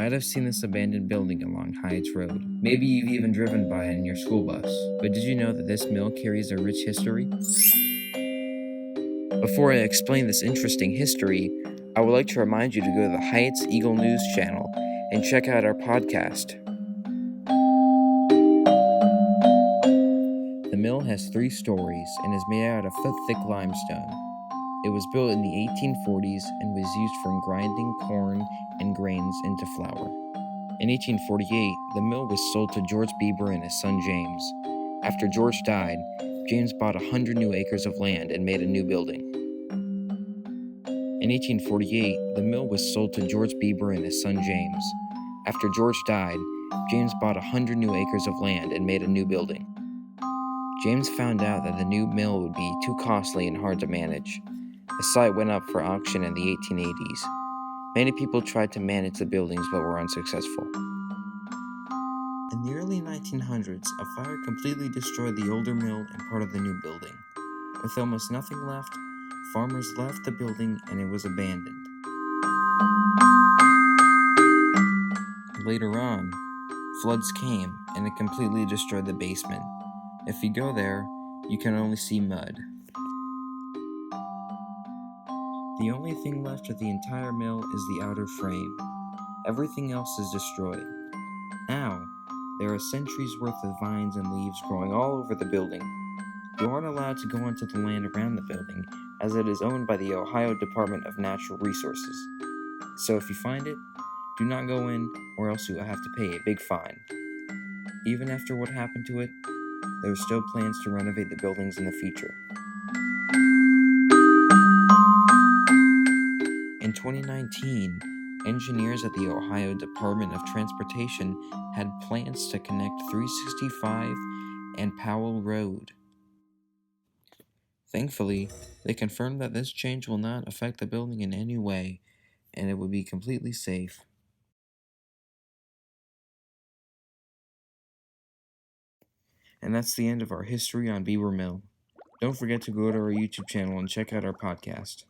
might have seen this abandoned building along Hyde's Road. Maybe you've even driven by it in your school bus. But did you know that this mill carries a rich history? Before I explain this interesting history, I would like to remind you to go to the Heights Eagle News channel and check out our podcast. The mill has 3 stories and is made out of foot-thick limestone. It was built in the 1840s and was used for grinding corn and grains into flour. In 1848, the mill was sold to George Beiber and his son James. After George died, James bought 100 new acres of land and made a new building. In 1848, the mill was sold to George Beiber and his son James. After George died, James bought 100 new acres of land and made a new building. James found out that the new mill would be too costly and hard to manage. The site went up for auction in the 1880s. Many people tried to manage the buildings but were unsuccessful. In the early 1900s, a fire completely destroyed the older mill and part of the new building. With almost nothing left, farmers left the building and it was abandoned. Later on, floods came and it completely destroyed the basement. If you go there, you can only see mud. The only thing left of the entire mill is the outer frame. Everything else is destroyed. Now, there are centuries worth of vines and leaves growing all over the building. You aren't allowed to go onto the land around the building, as it is owned by the Ohio Department of Natural Resources. So if you find it, do not go in, or else you will have to pay a big fine. Even after what happened to it, there are still plans to renovate the buildings in the future. In 2019, engineers at the Ohio Department of Transportation had plans to connect 365 and Powell Road. Thankfully, they confirmed that this change will not affect the building in any way, and it will be completely safe. And that's the end of our history on Beiber Mill. Don't forget to go to our YouTube channel and check out our podcast.